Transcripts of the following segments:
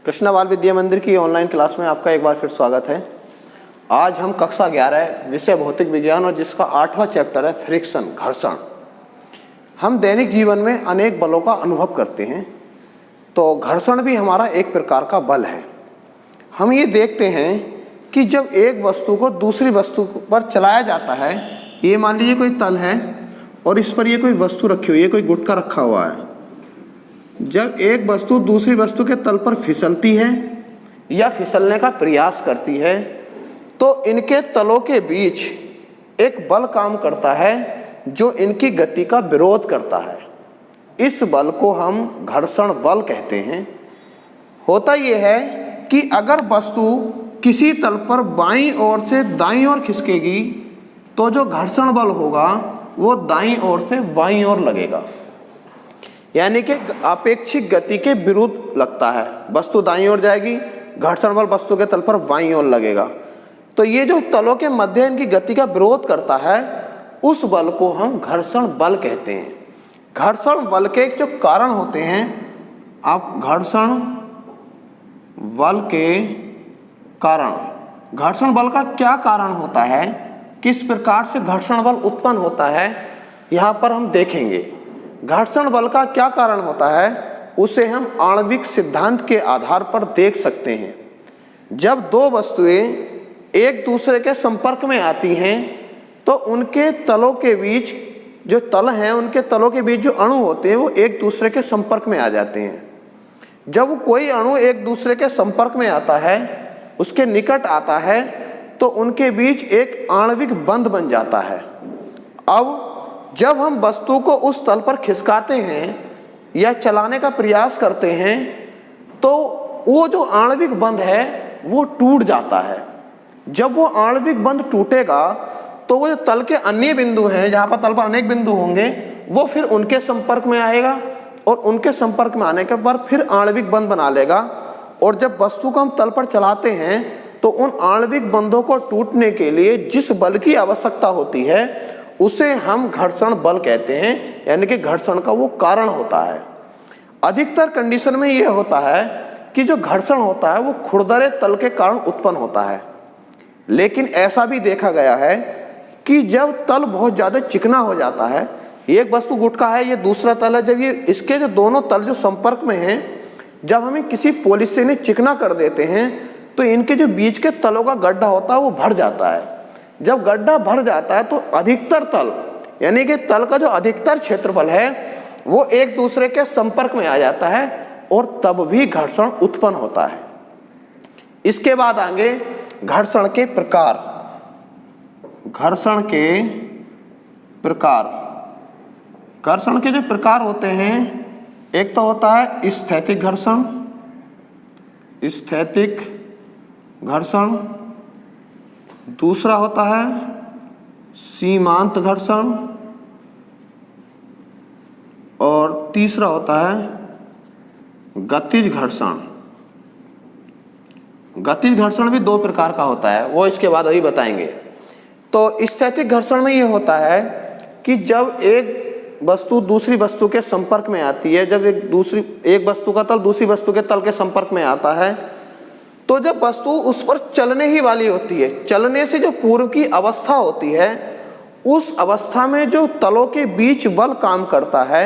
कृष्णा बाल विद्या मंदिर की ऑनलाइन क्लास में आपका एक बार फिर स्वागत है। आज हम कक्षा 11 विषय भौतिक विज्ञान और जिसका 8वां चैप्टर है फ्रिक्शन, घर्षण। हम दैनिक जीवन में अनेक बलों का अनुभव करते हैं, तो घर्षण भी हमारा एक प्रकार का बल है। हम ये देखते हैं कि जब एक वस्तु को दूसरी वस्तु पर चलाया जाता है, ये मान लीजिए कोई तल है और इस पर ये कोई वस्तु रखी हुई है, कोई गुटका रखा हुआ है। जब एक वस्तु दूसरी वस्तु के तल पर फिसलती है या फिसलने का प्रयास करती है, तो इनके तलों के बीच एक बल काम करता है जो इनकी गति का विरोध करता है। इस बल को हम घर्षण बल कहते हैं। होता यह है कि अगर वस्तु किसी तल पर बाईं ओर से दाईं ओर खिसकेगी, तो जो घर्षण बल होगा वो दाईं ओर से बाईं ओर लगेगा, यानी कि अपेक्षित गति के विरुद्ध लगता है। वस्तु दाईं ओर जाएगी, घर्षण बल वस्तु के तल पर बाईं ओर लगेगा। तो ये जो तलों के मध्य इनकी गति का विरोध करता है, उस बल को हम घर्षण बल कहते हैं। घर्षण बल के जो कारण होते हैं, आप घर्षण बल के कारण, घर्षण बल का क्या कारण होता है, किस प्रकार से घर्षण बल उत्पन्न होता है, यहाँ पर हम देखेंगे। घर्षण बल का क्या कारण होता है उसे हम आणविक सिद्धांत के आधार पर देख सकते हैं। जब दो वस्तुएं एक दूसरे के संपर्क में आती हैं, तो उनके तलों के बीच, जो तल हैं उनके तलों के बीच जो अणु होते हैं वो एक दूसरे के संपर्क में आ जाते हैं। जब कोई अणु एक दूसरे के संपर्क में आता है, उसके निकट आता है, तो उनके बीच एक आणविक बंध बन जाता है। अब जब हम वस्तु को उस तल पर खिसकाते हैं या चलाने का प्रयास करते हैं, तो वो जो आणविक बंध है वो टूट जाता है। जब वो आणविक बंध टूटेगा, तो वो जो तल के अन्य बिंदु हैं, जहाँ पर तल पर अनेक बिंदु होंगे, वो फिर उनके संपर्क में आएगा और उनके संपर्क में आने के बाद फिर आणविक बंध बना लेगा। और जब वस्तु को हम तल पर चलाते हैं, तो उन आणविक बंधों को टूटने के लिए जिस बल की आवश्यकता होती है उसे हम घर्षण बल कहते हैं, यानी कि घर्षण का वो कारण होता है। अधिकतर कंडीशन में यह होता है कि जो घर्षण होता है वो खुरदरे तल के कारण उत्पन्न होता है। लेकिन ऐसा भी देखा गया है कि जब तल बहुत ज़्यादा चिकना हो जाता है, एक वस्तु गुटका है, ये दूसरा तल है, जब ये इसके जो दोनों तल जो संपर्क में हैं, जब हमें किसी पॉलिश से इन्हें चिकना कर देते हैं, तो इनके जो बीच के तलों का गड्ढा होता है वो भर जाता है। जब गड्ढा भर जाता है, तो अधिकतर तल, यानी कि तल का जो अधिकतर क्षेत्रफल है वो एक दूसरे के संपर्क में आ जाता है और तब भी घर्षण उत्पन्न होता है। इसके बाद आगे घर्षण के प्रकार। घर्षण के प्रकार, घर्षण के जो प्रकार होते हैं, एक तो होता है स्थैतिक घर्षण, स्थैतिक घर्षण। दूसरा होता है सीमांत घर्षण और तीसरा होता है गतिज घर्षण। गतिज घर्षण भी दो प्रकार का होता है, वो इसके बाद अभी बताएंगे। तो स्थैतिक घर्षण में ये होता है कि जब एक वस्तु दूसरी वस्तु के संपर्क में आती है, जब एक वस्तु का तल दूसरी वस्तु के तल के संपर्क में आता है, तो जब वस्तु उस पर चलने ही वाली होती है, चलने से जो पूर्व की अवस्था होती है, उस अवस्था में जो तलों के बीच बल काम करता है,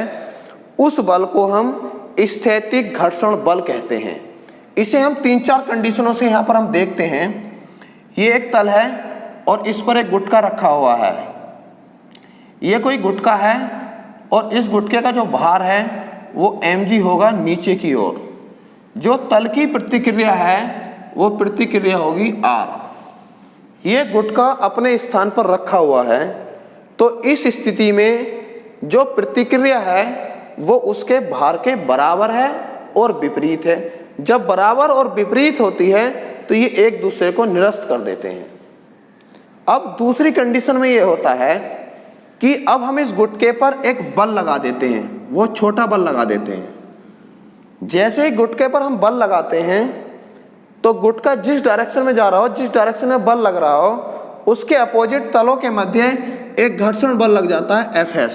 उस बल को हम स्थैतिक घर्षण बल कहते हैं। इसे हम 3-4 कंडीशनों से यहाँ पर हम देखते हैं। ये एक तल है और इस पर एक गुटका रखा हुआ है। ये कोई गुटका है और इस गुटके का जो भार है वो mg होगा नीचे की ओर। जो तल की प्रतिक्रिया है वो प्रतिक्रिया होगी R। ये गुटका अपने स्थान पर रखा हुआ है, तो इस स्थिति में जो प्रतिक्रिया है वो उसके भार के बराबर है और विपरीत है। जब बराबर और विपरीत होती है तो ये एक दूसरे को निरस्त कर देते हैं। अब दूसरी कंडीशन में ये होता है कि अब हम इस गुटके पर एक बल लगा देते हैं, वो छोटा बल लगा देते हैं। जैसे ही गुटके पर हम बल लगाते हैं, तो गुटका जिस डायरेक्शन में जा रहा हो, जिस डायरेक्शन में बल लग रहा हो, उसके अपोजिट तलों के मध्य एक घर्षण बल लग जाता है Fs,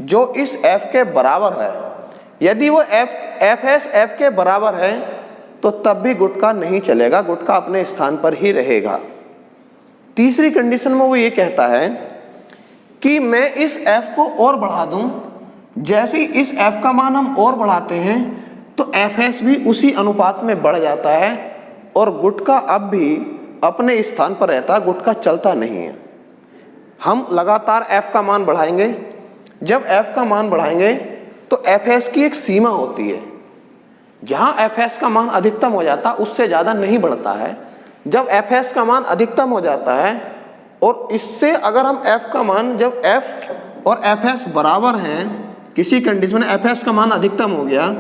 जो इस F के बराबर है। यदि वो Fs F के बराबर है, तो तब भी गुटका नहीं चलेगा, गुटका अपने स्थान पर ही रहेगा। तीसरी कंडीशन में वो ये कहता है कि मैं इस f को और बढ़ा दूं, जैसे ही इस f का मान हम और बढ़ाते हैं तो fs भी उसी अनुपात में बढ़ जाता है और गुटका अब भी अपने स्थान पर रहता है, गुटका चलता नहीं है। हम लगातार f का मान बढ़ाएंगे, जब f का मान बढ़ाएंगे तो fs की एक सीमा होती है, जहां fs का मान अधिकतम हो जाता है उससे ज़्यादा नहीं बढ़ता है। जब fs का मान अधिकतम हो जाता है और इससे अगर हम f का मान, जब f और fs बराबर हैं, किसी कंडीशन में fs का मान अधिकतम हो गया,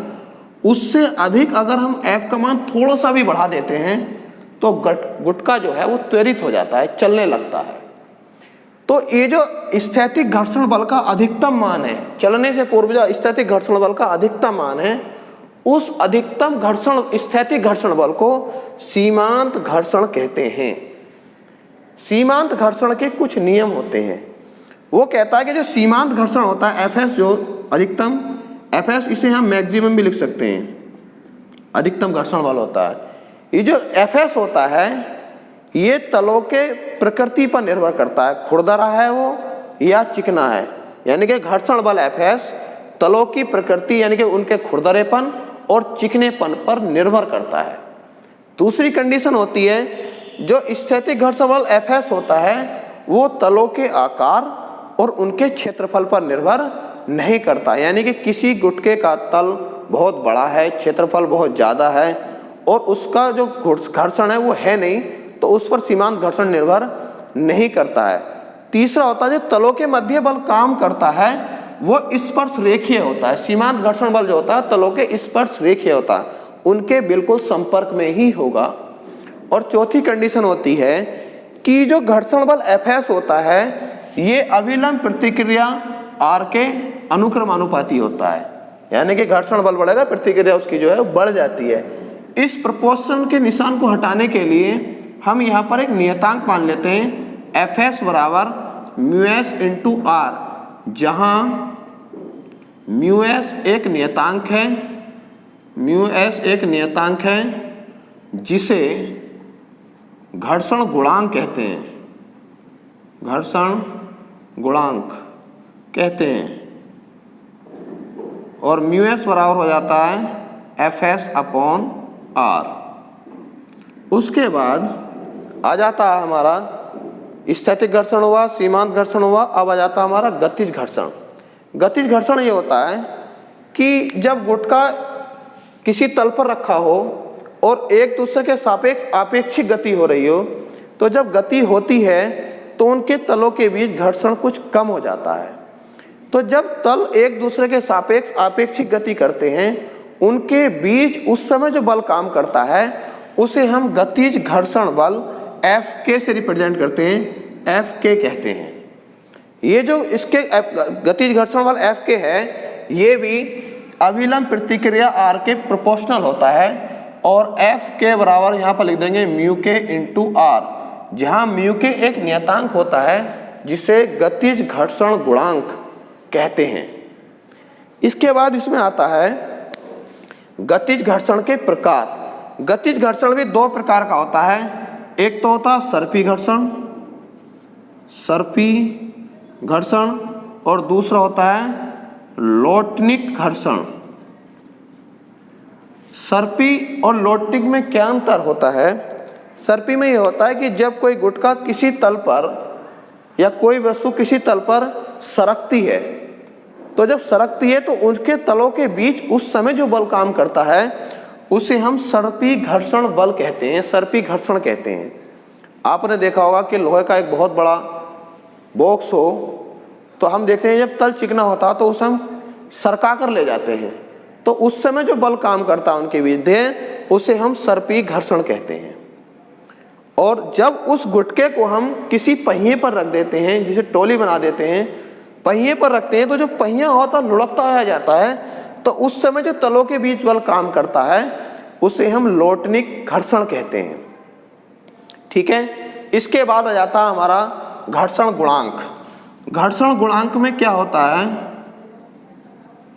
उससे अधिक अगर हम f का मान थोड़ा सा भी बढ़ा देते हैं तो गुटका जो है वो त्वरित हो जाता है, चलने लगता है। तो ये जो स्थैतिक घर्षण बल का अधिकतम मान है, चलने से पूर्व जो स्थैतिक घर्षण बल का अधिकतम मान है, उस अधिकतम घर्षण स्थैतिक घर्षण बल को सीमांत घर्षण कहते हैं। सीमांत घर्षण के कुछ नियम होते हैं। वो कहता है कि जो सीमांत घर्षण होता है Fs, जो अधिकतम Fs, इसे हम मैक्सिमम भी लिख सकते हैं, अधिकतम घर्षण बल होता है। ये जो Fs होता है ये तलों के प्रकृति पर निर्भर करता है, खुरदरा है वो या चिकना है, यानी कि घर्षण बल Fs तलों की प्रकृति यानी कि उनके खुरदरेपन और चिकनेपन पर निर्भर करता है। दूसरी कंडीशन होती है, जो स्थैतिक घर्षण बल Fs होता है वो तलों के आकार और उनके क्षेत्रफल पर निर्भर नहीं करता, यानी कि किसी गुटके का तल बहुत बड़ा है, क्षेत्रफल बहुत ज़्यादा है और उसका जो घर्षण है वो है नहीं, तो उस पर सीमांत घर्षण निर्भर नहीं करता है। तीसरा होता है, जो तलों के मध्य बल काम करता है वो स्पर्श रेखीय होता है। सीमांत घर्षण बल जो होता है तलों के स्पर्श रेखीय होता है, उनके बिल्कुल संपर्क में ही होगा। और चौथी कंडीशन होती है कि जो घर्षण बल Fs होता है ये अभिलंब प्रतिक्रिया R के अनुक्रमानुपाती होता है, यानी कि घर्षण बल बढ़ेगा, प्रतिक्रिया उसकी जो है बढ़ जाती है। इस प्रोपोर्शन के निशान को हटाने के लिए हम यहाँ पर एक नियतांक मान लेते हैं, Fs बराबर μs इंटू R, जहाँ μs एक नियतांक है, μs एक नियतांक है जिसे घर्षण गुणांक कहते हैं, घर्षण गुणांक कहते हैं। और μs बराबर हो जाता है Fs अपॉन R। उसके बाद आ जाता है हमारा स्थैतिक घर्षण हुआ, सीमांत घर्षण हुआ, अब आ जाता है हमारा गतिज घर्षण। गतिज घर्षण ये होता है कि जब गुटका किसी तल पर रखा हो और एक दूसरे के सापेक्ष आपेक्षिक गति हो रही हो, तो जब गति होती है तो उनके तलों के बीच घर्षण कुछ कम हो जाता है। तो जब तल एक दूसरे के सापेक्ष आपेक्षिक गति करते हैं, उनके बीच उस समय जो बल काम करता है उसे हम गतिज घर्षण बल Fk से रिप्रेजेंट करते हैं, Fk कहते हैं। ये जो इसके गतिज घर्षण बल Fk है ये भी अभिलंब प्रतिक्रिया R के प्रोपोर्शनल होता है और Fk बराबर यहाँ पर लिख देंगे μk इंटू R, जहाँ μk एक नियतांक होता है जिसे गतिज घर्षण गुणांक कहते हैं। इसके बाद इसमें आता है गतिज घर्षण के प्रकार। गतिज घर्षण भी दो प्रकार का होता है, एक तो होता है सर्पी घर्षण, सर्पी घर्षण, और दूसरा होता है लोटनिक घर्षण। सर्पी और लोटनिक में क्या अंतर होता है? सर्पी में यह होता है कि जब कोई गुटका किसी तल पर या कोई वस्तु किसी तल पर सरकती है, तो जब सरकती है तो उनके तलों के बीच उस समय जो बल काम करता है उसे हम सर्पी घर्षण बल कहते हैं, सर्पी घर्षण कहते हैं। आपने देखा होगा कि लोहे का एक बहुत बड़ा बॉक्स हो तो हम देखते हैं जब तल चिकना होता है तो उसे हम सरका कर ले जाते हैं, तो उस समय जो बल काम करता है उनके बीच दे उसे हम सर्पी घर्षण कहते हैं। और जब उस गुटके को हम किसी पहिए पर रख देते हैं, जिसे टोली बना देते हैं, पहिए पर रखते हैं, तो जो पहिया होता लुढ़कता हुआ जाता है, तो उस समय जो तलों के बीच बल काम करता है उसे हम लोटनिक घर्षण कहते हैं। ठीक है। इसके बाद आ जाता है हमारा घर्षण गुणांक। घर्षण गुणांक में क्या होता है,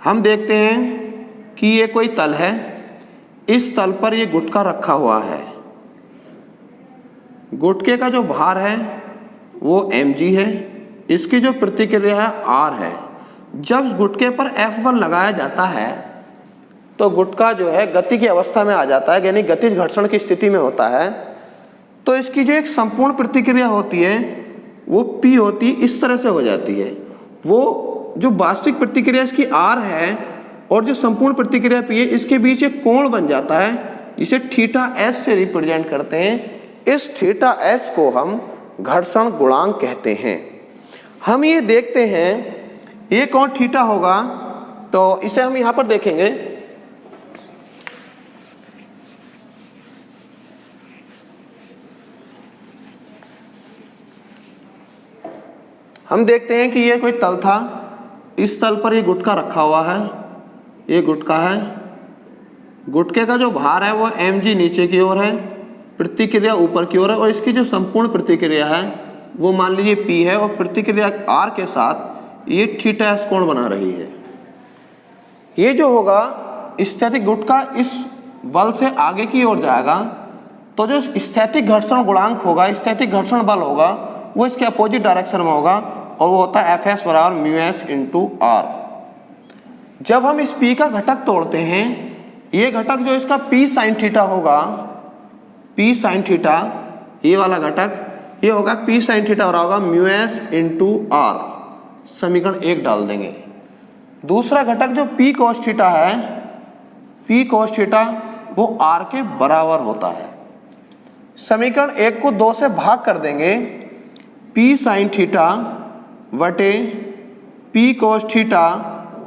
हम देखते हैं कि ये कोई तल है, इस तल पर ये गुटका रखा हुआ है। गुटके का जो भार है वो mg है, इसकी जो प्रतिक्रिया है r है। जब गुटके पर F1 लगाया जाता है तो गुटका जो है गति की अवस्था में आ जाता है, यानी गतिज घर्षण की स्थिति में होता है। तो इसकी जो एक संपूर्ण प्रतिक्रिया होती है वो P होती है, इस तरह से हो जाती है। वो जो वास्तविक प्रतिक्रिया इसकी R है और जो संपूर्ण प्रतिक्रिया P है, इसके बीच एक कोण बन जाता है, इसे थीटा S से रिप्रेजेंट करते हैं। इस थीटा S को हम घर्षण गुणांक कहते हैं। हम ये देखते हैं ये कोण थीटा होगा, तो इसे हम यहां पर देखेंगे। हम देखते हैं कि ये कोई तल था, इस तल पर ये गुटका रखा हुआ है, ये गुटका है। गुटके का जो भार है वो mg नीचे की ओर है, प्रतिक्रिया ऊपर की ओर है, और इसकी जो संपूर्ण प्रतिक्रिया है वो मान लीजिए P है, और प्रतिक्रिया R के साथ ये थीटा S कोण बना रही है। ये जो होगा स्थैतिक गुटका इस बल से आगे की ओर जाएगा, तो जो स्थैतिक घर्षण गुणांक होगा, स्थैतिक घर्षण बल होगा, वो इसके अपोजिट डायरेक्शन में होगा, और वो होता है Fs बराबर μs इंटू R। जब हम इस P का घटक तोड़ते हैं, ये घटक जो इसका P साइन थीटा होगा, P साइन थीटा, ये वाला घटक ये होगा P साइन थीटा और होगा μs इंटू R। समीकरण 1 डाल देंगे। दूसरा घटक जो P cos थीटा है, P cos थीटा वो R के बराबर होता है। समीकरण 1 को 2 से भाग कर देंगे, P साइन थीटा वटे P cos थीटा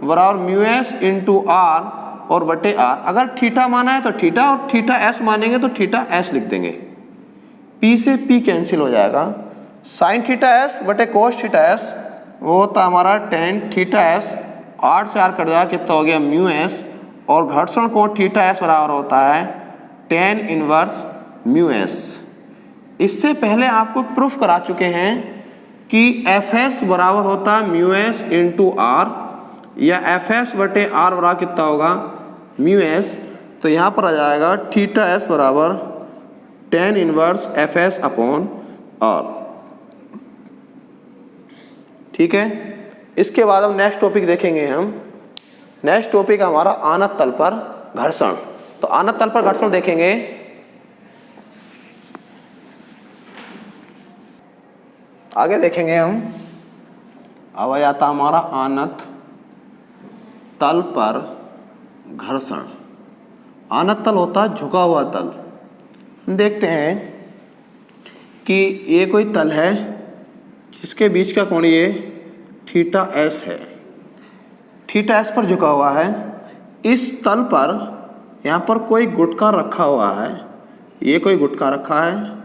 बराबर μs इंटू R और वटे R। अगर थीटा माना है तो थीटा, और थीटा S मानेंगे तो थीटा S लिख देंगे। P से P कैंसिल हो जाएगा। साइन थीटा S बटे कोस थीटा S वो होता है हमारा टेन थीटा S। 8 से 4 कट जाएगा, कितना हो गया μs, और घर्षण कोण थीटा S बराबर होता है टेन इनवर्स μs। इससे पहले आपको प्रूफ करा चुके हैं कि Fs बराबर होता है μs इंटू R, या Fs बटे R बराबर कितना होगा μs। तो यहाँ पर आ जाएगा थीटा S बराबर tan inverse Fs upon R। ठीक है, इसके बाद हम नेक्स्ट टॉपिक देखेंगे। हम नेक्स्ट टॉपिक हमारा आनत तल पर घर्षण। तो आनत तल पर घर्षण देखेंगे। आगे देखेंगे हम। अब आ जाता हमारा आनत तल पर घर्षण। आनत तल होता है झुका हुआ तल। हम देखते हैं कि ये कोई तल है जिसके बीच का कोण ये थीटा S है। थीटा S पर झुका हुआ है। इस तल पर यहाँ पर कोई गुटका रखा हुआ है। ये कोई गुटका रखा है।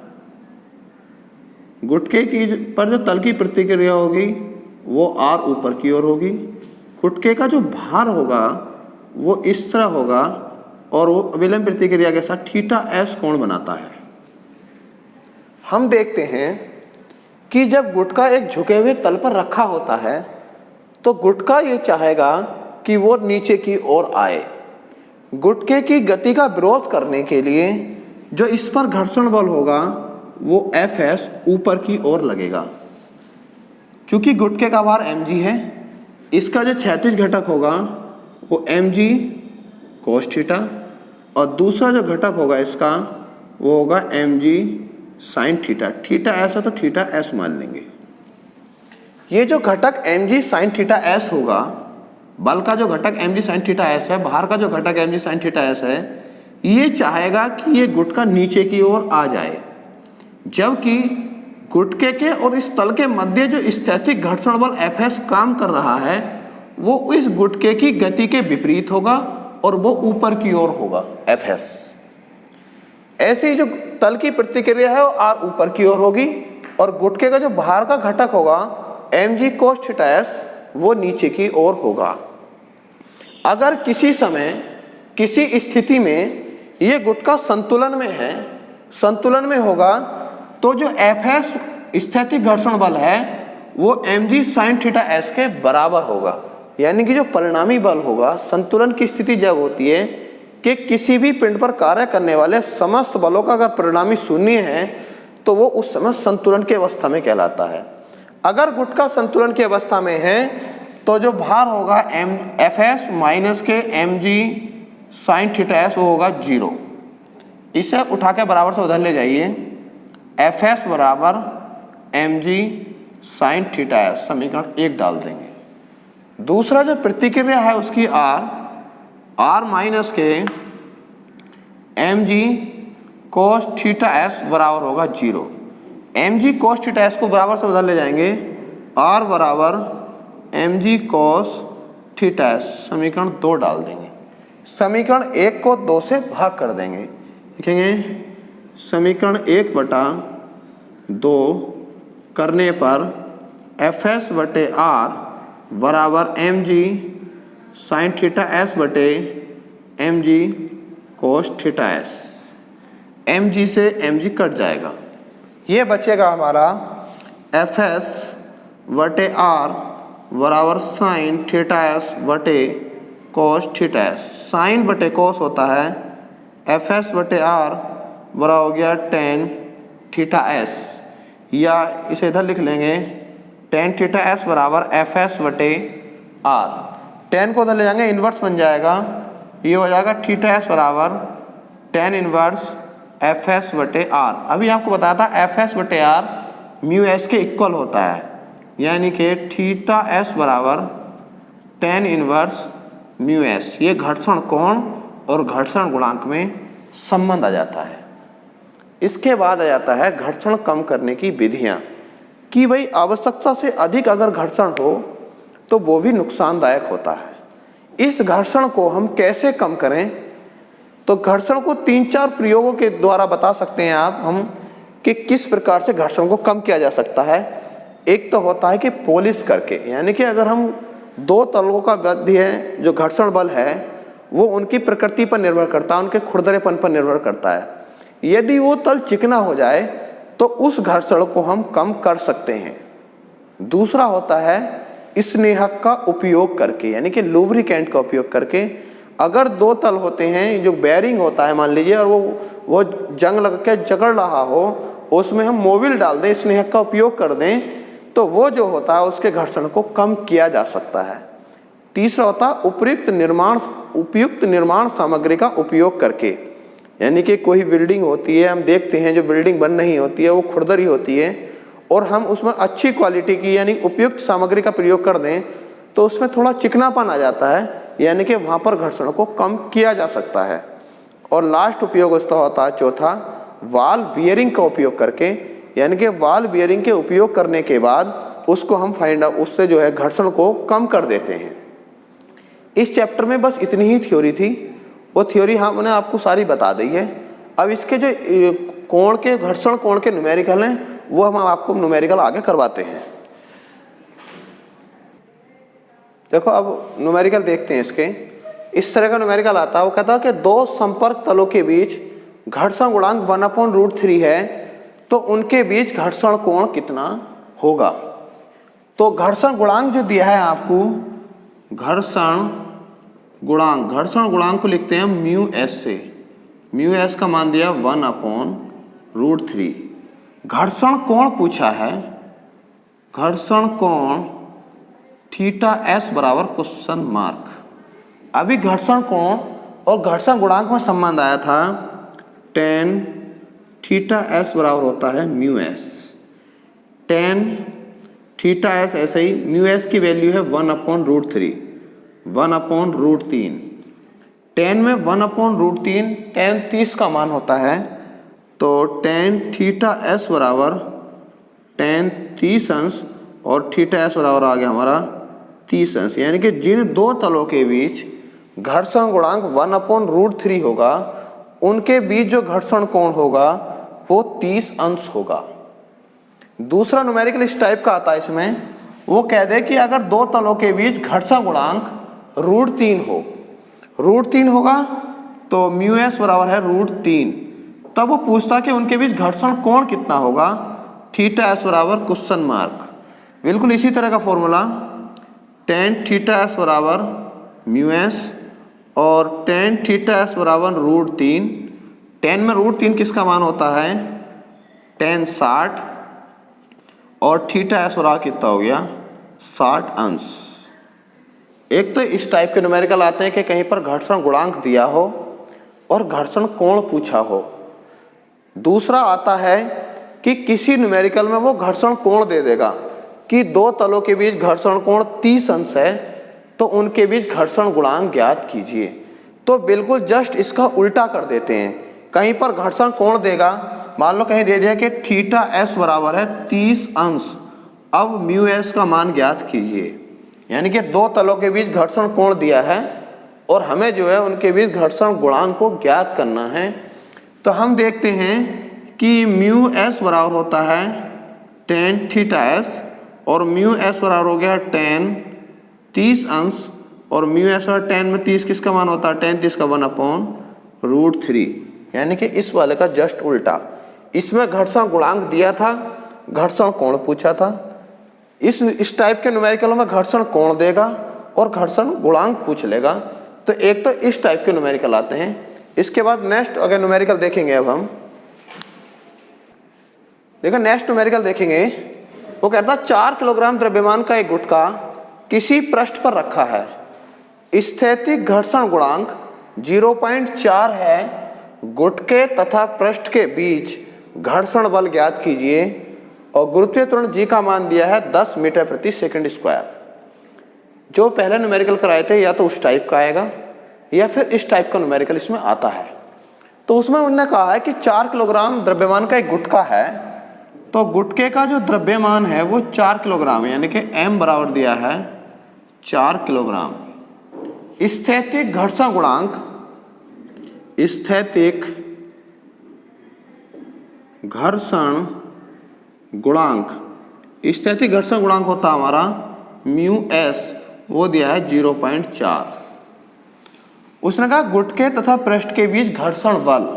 गुटके की पर जो तल की प्रतिक्रिया होगी वो R ऊपर की ओर होगी। गुटके का जो भार होगा वो इस तरह होगा, और वो विलंब प्रतिक्रिया के साथ थीटा S कोण बनाता है। हम देखते हैं कि जब गुटका एक झुके हुए तल पर रखा होता है तो गुटका ये चाहेगा कि वो नीचे की ओर आए। गुटके की गति का विरोध करने के लिए जो इस पर घर्षण बल होगा वो Fs ऊपर की ओर लगेगा। क्योंकि गुटके का भार mg है, इसका जो क्षैतिज घटक होगा वो mg cos थीटा, और दूसरा जो घटक होगा इसका वो होगा mg sin theta. Theta S है तो थीटा S मान लेंगे। ये जो घटक mg sin थीटा S होगा, बल का जो घटक mg sin थीटा S है, भार का जो घटक mg sin थीटा S है, ये चाहेगा कि ये गुटका नीचे की ओर आ जाए। जबकि गुटके के और इस तल के मध्य जो स्थैतिक घर्षण बल Fs काम कर रहा है वो इस गुटके की गति के विपरीत होगा और वो ऊपर की ओर होगा Fs। ऐसे ही जो तल की प्रतिक्रिया है वो R ऊपर की ओर होगी, और गुटके का जो भार का घटक होगा mg cos थीटा S वो नीचे की ओर होगा। अगर किसी समय किसी स्थिति में ये गुटका संतुलन में है, संतुलन में होगा, तो जो Fs स्थैतिक घर्षण बल है वो mg sin थीटा S के बराबर होगा। यानी कि जो परिणामी बल होगा, संतुलन की स्थिति जब होती है कि किसी भी पिंड पर कार्य करने वाले समस्त बलों का अगर परिणामी शून्य है तो वो उस समय संतुलन की अवस्था में कहलाता है। अगर गुटका संतुलन की अवस्था में है तो जो भार होगा एफ एस माइनस के एम जी साइन थीटा एस वो होगा 0। इसे उठा के बराबर से उधर ले जाइए, एफ एस बराबर M G sine theta s, समीकरण 1 डाल देंगे। दूसरा जो प्रतिक्रिया है उसकी आर माइनस के एम जी कोस थीटा एस बराबर होगा 0। एम जी कोस थीटा एस को बराबर से उधर ले जाएंगे, आर बराबर M G cos theta s, समीकरण 2 डाल देंगे। समीकरण 1 को 2 से भाग कर देंगे, लिखेंगे समीकरण 1/2 करने पर एफ एस बटे आर बराबर M G sine theta S बटे एम जी cos theta S. M G से एम जी कट जाएगा, ये बचेगा हमारा एफ एस बटे आर बराबर साइन थीटा एस बटे कोस थीटा एस। साइन बटे कोस होता है एफ एस बटे आर बराबर हो गया टेन थीटा एस, या इसे इधर लिख लेंगे टेन थीटा एस बराबर एफ एस बटे आर। टेन को उधर ले जाएंगे, इन्वर्स बन जाएगा, ये हो जाएगा थीटा एस बराबर टेन इन्वर्स एफ एस बटे आर। अभी आपको बताया था एफ एस बटे आर म्यू एस के इक्वल होता है, यानी कि थीटा एस बराबर टेन इन्वर्स म्यू एस। ये घर्षण कोण और घर्षण गुणांक में संबंध आ जाता है। इसके बाद आ जाता है घर्षण कम करने की विधियां, कि भाई आवश्यकता से अधिक अगर घर्षण हो तो वो भी नुकसानदायक होता है। इस घर्षण को हम कैसे कम करें, तो घर्षण को 3-4 प्रयोगों के द्वारा बता सकते हैं आप हम कि किस प्रकार से घर्षण को कम किया जा सकता है। एक तो होता है कि पॉलिश करके, यानी कि अगर हम 2 तलों का बद्ध है जो घर्षण बल है वो उनकी प्रकृति पर निर्भर करता है, उनके खुरदरेपन पर निर्भर करता है। यदि वो तल चिकना हो जाए तो उस घर्षण को हम कम कर सकते हैं। दूसरा होता है स्नेहक का उपयोग करके, यानी कि लुब्रिकेंट का उपयोग करके। अगर 2 तल होते हैं जो बेयरिंग होता है मान लीजिए, और वो जंग लग के जकड़ रहा हो, उसमें हम मोबिल डाल दें, स्नेहक का उपयोग कर दें, तो वो जो होता है उसके घर्षण को कम किया जा सकता है। तीसरा होता है उपयुक्त निर्माण सामग्री का उपयोग करके, यानी कि कोई बिल्डिंग होती है, हम देखते हैं जो बिल्डिंग बन रही होती है वो खुरदरी होती है, और हम उसमें अच्छी क्वालिटी की यानी उपयुक्त सामग्री का प्रयोग कर दें तो उसमें थोड़ा चिकनापन आ जाता है, यानी कि वहाँ पर घर्षण को कम किया जा सकता है। और लास्ट उपयोग उसका होता है चौथा, वाल बियरिंग का उपयोग करके, यानी कि वाल बियरिंग के उपयोग करने के बाद उसको हम उससे जो है घर्षण को कम कर देते हैं। इस चैप्टर में बस इतनी ही थ्योरी थी, वो थ्योरी हमने आपको सारी बता दी है। अब इसके जो कोण के घर्षण कोण के न्यूमेरिकल हैं वो हम आपको न्यूमेरिकल आगे करवाते हैं। देखो अब न्यूमेरिकल देखते हैं इसके। इस तरह का न्यूमेरिकल आता है, वो कहता है कि 2 संपर्क तलों के बीच घर्षण गुणांक 1/√3 है तो उनके बीच घर्षण कोण कितना होगा। तो घर्षण गुणांक जो दिया है आपको, घर्षण गुणांक को लिखते हैं म्यू एस से। म्यू एस का मान दिया 1/√3। घर्षण कोण पूछा है, घर्षण कोण थीटा एस बराबर क्वेश्चन मार्क। अभी घर्षण कोण और घर्षण गुणांक में संबंध आया था, टेन थीटा एस बराबर होता है mu S. Tan theta S ऐसे ही, म्यू एस की वैल्यू है 1/√3, 1/√3। टेन में 1/√3, टेन 30 का मान होता है, तो टेन थीटा एस बराबर टेन 30 अंश और थीटा एस बराबर आ गया हमारा 30 अंश, यानी कि जिन 2 तलों के बीच घर्षण गुणांक 1/√3 होगा उनके बीच जो घर्षण कोण होगा वो 30 अंश होगा। दूसरा न्यूमेरिकल इस टाइप का आता है, इसमें वो कह दे कि अगर 2 तलों के बीच घर्षण गुणांक √3 हो, √3 होगा तो म्यू एस बराबर है √3। तब वो पूछता कि उनके बीच घर्षण कोण कितना होगा, थीटा एस बराबर क्वेश्चन मार्क। बिल्कुल इसी तरह का फॉर्मूला, टेन थीटा एस बराबर म्यू एस और टेन थीटा एस बराबर √3। टेन में √3 किसका मान होता है? टेन 60 और थीटा एस बराबर कितना हो गया? 60 अंश। एक तो इस टाइप के न्यूमेरिकल आते हैं कि कहीं पर घर्षण गुणांक दिया हो और घर्षण कोण पूछा हो। दूसरा आता है कि किसी न्यूमेरिकल में वो घर्षण कोण दे देगा कि दो तलों के बीच घर्षण कोण 30 अंश है, तो उनके बीच घर्षण गुणांक ज्ञात कीजिए। तो बिल्कुल जस्ट इसका उल्टा कर देते हैं। कहीं पर घर्षण कोण देगा, मान लो कहीं दे दिया कि थीटा एस बराबर है 30 अंश, अब म्यू एस का मान ज्ञात कीजिए। यानी कि दो तलों के बीच घर्षण कोण दिया है और हमें जो है उनके बीच घर्षण गुणांक को ज्ञात करना है। तो हम देखते हैं कि म्यू एस बराबर होता है टेन थीटा एस और म्यू एस बराबर हो गया टेन 30 अंश, और म्यू एस और टेन में 30 किसका मान होता है? टेन 30 का 1/√3। यानी कि इस वाले का जस्ट उल्टा। इसमें घर्षण गुणांक दिया था, घर्षण कोण पूछा था। इस टाइप के न्यूमेरिकल में घर्षण कोण देगा और घर्षण गुणांक पूछ लेगा। तो एक तो इस टाइप के न्यूमेरिकल आते हैं। इसके बाद नेक्स्ट अगर न्यूमेरिकल देखेंगे, अब हम देखो नेक्स्ट न्यूमेरिकल देखेंगे। वो कहता है 4 किलोग्राम द्रव्यमान का एक गुटका किसी पृष्ठ पर रखा है, स्थैतिक घर्षण गुणांक 0.4 है, गुटके तथा पृष्ठ के बीच घर्षण बल ज्ञात कीजिए और गुरुत्वीय त्वरण जी का मान दिया है 10 मीटर प्रति सेकंड स्क्वायर। जो पहले न्यूमेरिकल कराए थे या तो उस टाइप का आएगा या फिर इस टाइप का न्यूमेरिकल इसमें आता है। तो उसमें उन्होंने कहा है कि 4 किलोग्राम द्रव्यमान का एक गुटका है, तो गुटके का जो द्रव्यमान है वो 4 किलोग्राम है, यानी कि m बराबर दिया है 4 किलोग्राम। स्थैतिक घर्षण गुणांक, स्थैतिक घर्षण गुणांक, स्थैतिक घर्षण गुणांक होता हमारा म्यू एस, वो दिया है 0.4। उसने कहा गुटके तथा पृष्ठ के बीच घर्षण बल,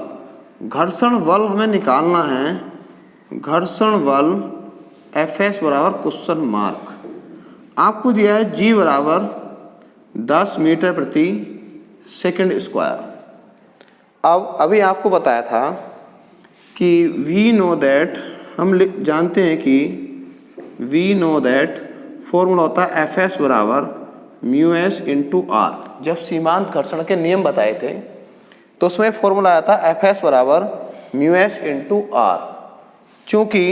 घर्षण बल हमें निकालना है। घर्षण बल एफ एस बराबर क्वेश्चन मार्क, आपको दिया है जी बराबर 10 मीटर प्रति सेकंड स्क्वायर। अब अभी आपको बताया था कि वी नो दैट, हम जानते हैं कि वी नो दैट फॉर्मूला होता है एफ एस बराबर म्यू एस इंटू आर। जब सीमांत घर्षण के नियम बताए थे तो उसमें फॉर्मूला आया था एफ एस बराबर म्यू एस इंटू आर। चूंकि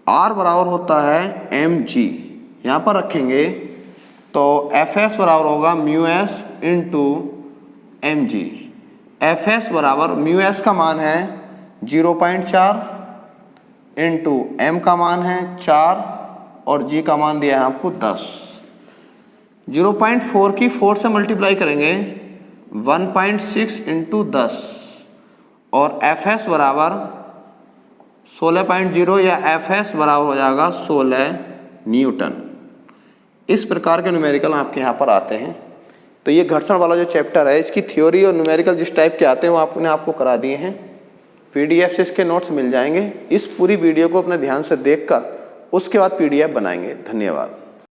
आर बराबर होता है एम जी, यहाँ पर रखेंगे तो एफ एस बराबर होगा mu s into m g. F s बराबर म्यू एस का मान है 0.4 इंटू एम का मान है 4 और जी का मान दिया है आपको 10। 0.4 की 4 से मल्टीप्लाई करेंगे 1.6 इंटू 10 और एफ एस बराबर 16.0 या एफ एस बराबर हो जाएगा 16 न्यूटन। इस प्रकार के न्यूमेरिकल आपके यहाँ पर आते हैं। तो ये घर्षण वाला जो चैप्टर है इसकी थ्योरी और न्यूमेरिकल जिस टाइप के आते हैं वो आपको करा दिए हैं। पीडीएफ से इसके नोट्स मिल जाएंगे। इस पूरी वीडियो को अपने ध्यान से देखकर उसके बाद पीडीएफ बनाएंगे। धन्यवाद।